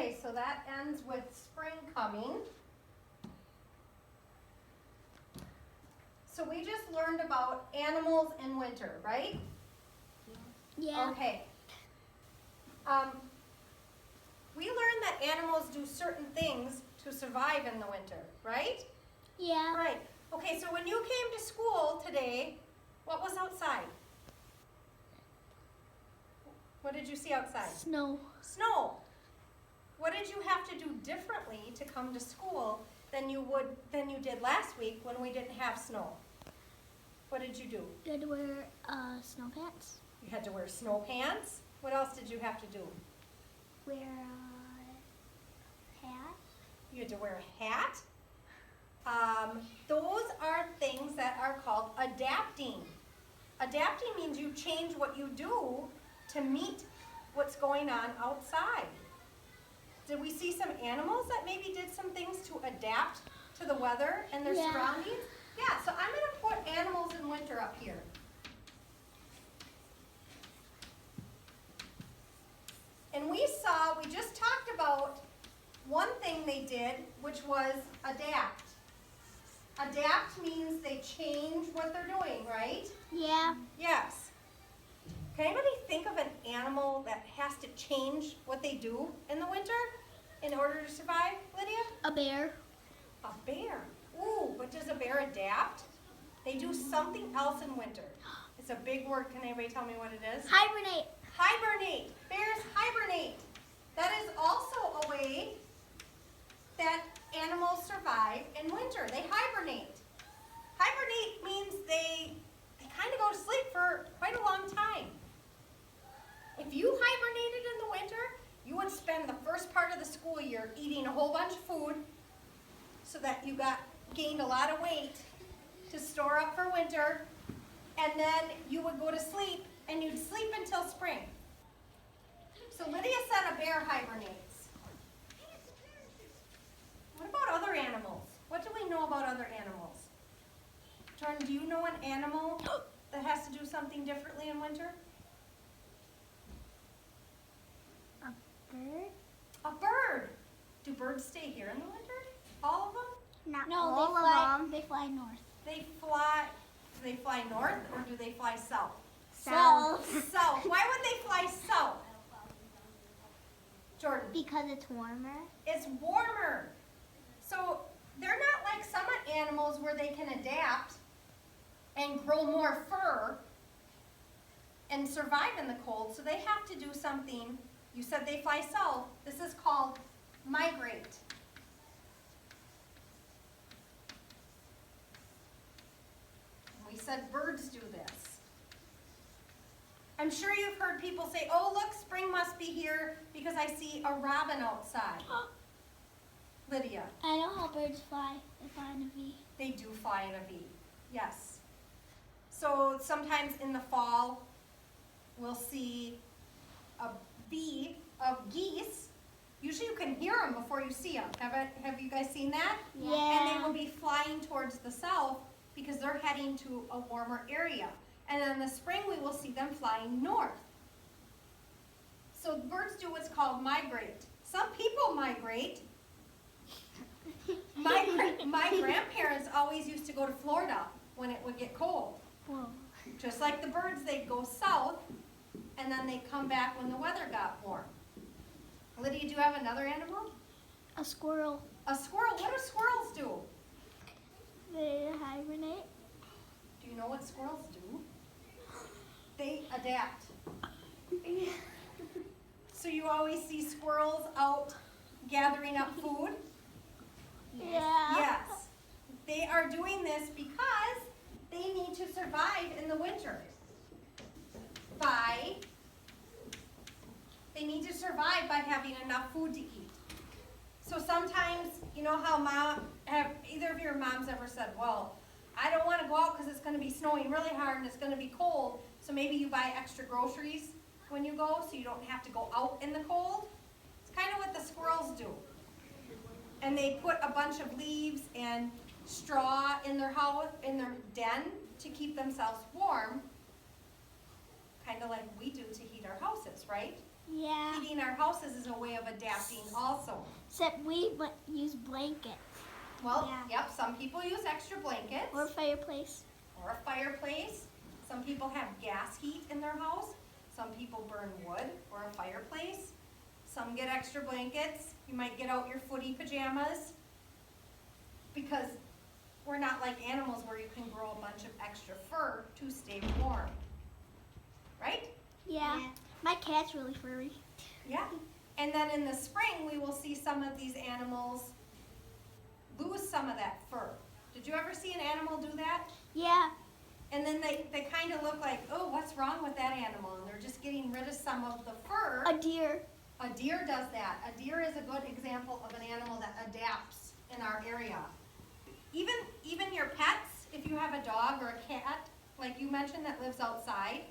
Okay, so that ends with spring coming. So we just learned about animals in winter, right? Yeah. Okay. We learned that animals do certain things to survive in the winter, right? Yeah. Right. Okay, so when you came to school today, what was outside? What did you see outside? Snow. Snow. What did you have to do differently to come to school than you did last week when we didn't have snow? What did you do? You had to wear snow pants. You had to wear snow pants. What else did you have to do? Wear a hat. You had to wear a hat. Those are things that are called adapting. Adapting means you change what you do to meet what's going on outside. Did we see some animals that maybe did some things to adapt to the weather and their surroundings? Yeah, so I'm going to put animals in winter up here. And we just talked about one thing they did, which was adapt. Adapt means they change what they're doing, right? Yeah. Yes. Can anybody think of an animal that has to change what they do in the winter in order to survive, Lydia? A bear. A bear. Ooh, but does a bear adapt? They do something else in winter. It's a big word. Can anybody tell me what it is? Hibernate. Hibernate. Bears hibernate. That is also a way that animals survive in winter. They hibernate. Hibernate means they kind of go to sleep for quite a long time. If you hibernated in the winter, you would spend the first part of the school year eating a whole bunch of food so that you gained a lot of weight to store up for winter, and then you would go to sleep and you'd sleep until spring. So Lydia said a bear hibernates. What about other animals? What do we know about other animals? Jordan, do you know an animal that has to do something differently in winter? A bird. A bird. Do birds stay here in the winter? All of them? Not all of them. They fly north. They fly. Do they fly north or do they fly south? South. South. Why would they fly south? Jordan. Because it's warmer. It's warmer. So they're not like some animals where they can adapt and grow more fur and survive in the cold. So they have to do something. You said they fly south. This is called migrate. We said birds do this. I'm sure you've heard people say, oh, look, spring must be here because I see a robin outside. Lydia. I know how birds fly. They fly in a V. They do fly in a V, yes. So sometimes in the fall, we'll see a V of geese. Usually you can hear them before you see them. Have you guys seen that? Yeah. And they will be flying towards the south because they're heading to a warmer area. And then in the spring, we will see them flying north. So birds do what's called migrate. Some people migrate. My grandparents always used to go to Florida when it would get cold. Whoa. Just like the birds, they'd go south, and then they'd come back when the weather got warm. Lydia, do you have another animal? A squirrel. A squirrel. What do squirrels do? They hibernate. Do you know what squirrels do? They adapt. So you always see squirrels out gathering up food? Yeah. Yes. They are doing this because they need to survive in the winter. They need to survive by having enough food to eat. So sometimes, you know how have either of your moms ever said, well, I don't want to go out because it's going to be snowing really hard and it's going to be cold, so maybe you buy extra groceries when you go so you don't have to go out in the cold? It's kind of what the squirrels do. And they put a bunch of leaves and straw in their house, in their den, to keep themselves warm, kind of like we do to heat our houses, right? Yeah. Heating our houses is a way of adapting also. Except we use blankets. Well, Yeah. yep, some people use extra blankets. Or fireplace. Or a fireplace. Some people have gas heat in their house. Some people burn wood or a fireplace. Some get extra blankets. You might get out your footy pajamas because we're not like animals where you can grow a bunch of extra fur to stay warm. Right? Yeah. My cat's really furry. Yeah. And then in the spring, we will see some of these animals lose some of that fur. Did you ever see an animal do that? Yeah. And then they kind of look like, oh, what's wrong with that animal? And they're just getting rid of some of the fur. A deer. A deer does that. A deer is a good example of an animal that adapts in our area. Even your pets, if you have a dog or a cat, like you mentioned, that lives outside,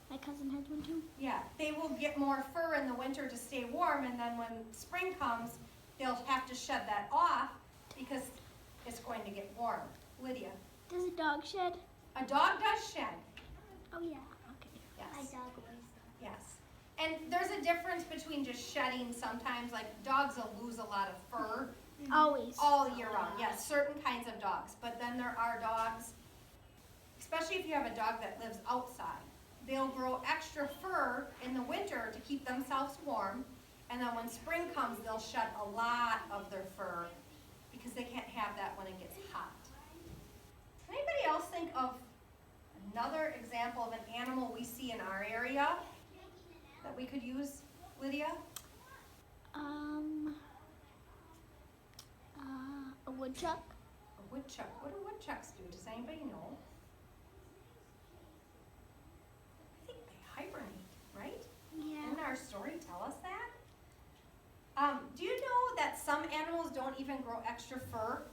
My cousin has one too. yeah, they will get more fur in the winter to stay warm, and then when spring comes, they'll have to shed that off because it's going to get warm. Lydia, Does a dog shed? a dog does shed. Oh yeah. Okay. Yes. dog always Yes. And there's a difference between just shedding sometimes, like dogs will lose a lot of fur Always. all year round. Yes, certain kinds of dogs. But then there are dogs, especially if you have a dog that lives outside, they'll grow extra fur in the winter to keep themselves warm. And then when spring comes, they'll shed a lot of their fur because they can't have that when it gets hot. Anybody else think of another example of an animal we see in our area that we could use, Lydia? A woodchuck. A woodchuck. What do woodchucks do? Does anybody know? I think they hibernate, right? Yeah. Didn't our story tell us that? Do you know that some animals don't even grow extra fur?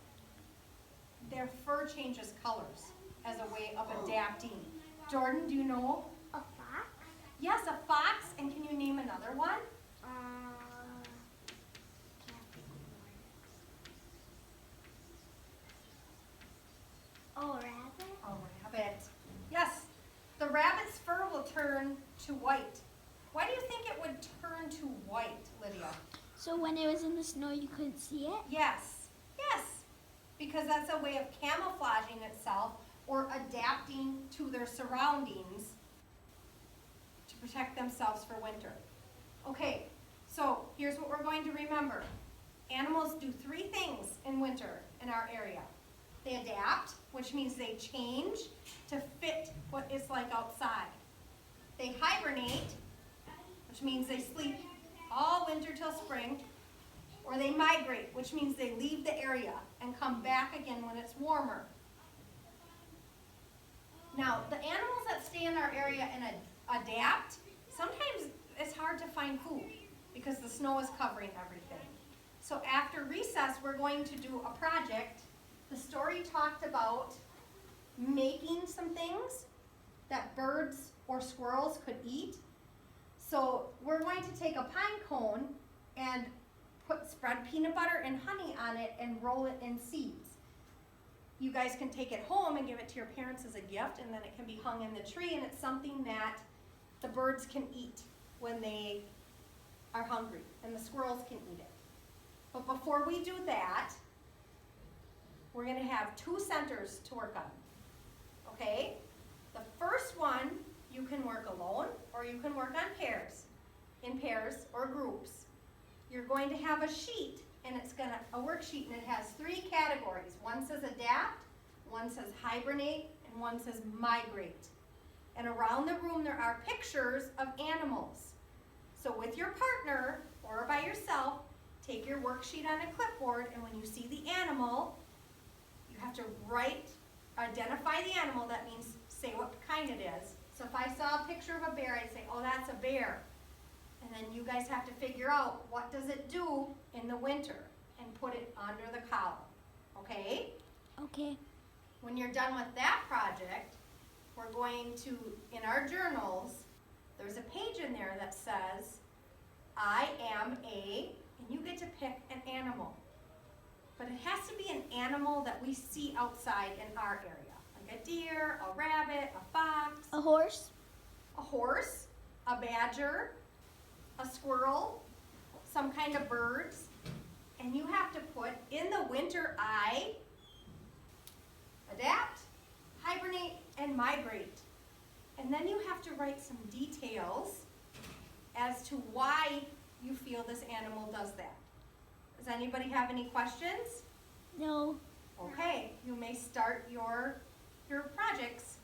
Their fur changes colors as a way of adapting. Jordan, do you know? A fox. Yes, a fox. And can you name another one? Oh, rabbit. A rabbit. Yes, the rabbit's fur will turn to white. Why do you think it would turn to white, Lydia? So when it was in the snow, you couldn't see it? Yes, yes, because that's a way of camouflaging itself or adapting to their surroundings to protect themselves for winter. Okay, so here's what we're going to remember. Animals do three things in winter in our area. They adapt, which means they change to fit what it's like outside. They hibernate, which means they sleep all winter till spring. Or they migrate, which means they leave the area and come back again when it's warmer. Now, the animals that stay in our area and adapt, sometimes it's hard to find food because the snow is covering everything. So after recess, we're going to do a project. The story talked about making some things that birds or squirrels could eat. So we're going to take a pine cone and spread peanut butter and honey on it and roll it in seeds. You guys can take it home and give it to your parents as a gift, and then it can be hung in the tree, and it's something that the birds can eat when they are hungry, and the squirrels can eat it. But before we do that, we're going to have two centers to work on. Okay? The first one, you can work alone, or you can work on pairs, in pairs or groups. You're going to have a sheet, and it's a worksheet, and it has three categories. One says adapt, one says hibernate, and one says migrate. And around the room there are pictures of animals. So with your partner or by yourself, take your worksheet on a clipboard, and when you see the animal, you have to identify the animal. That means say what kind it is. So if I saw a picture of a bear, I'd say, oh, that's a bear. And then you guys have to figure out what does it do in the winter and put it under the collar. Okay? Okay. When you're done with that project, we're going to, in our journals, there's a page in there that says, I am a, and you get to pick an animal. But it has to be an animal that we see outside in our area. Like a deer, a rabbit, a fox. A horse. A horse, a badger, a squirrel, some kind of birds, and you have to put in the winter I, adapt, hibernate, and migrate. And then you have to write some details as to why you feel this animal does that. Does anybody have any questions? No. Okay, you may start your projects.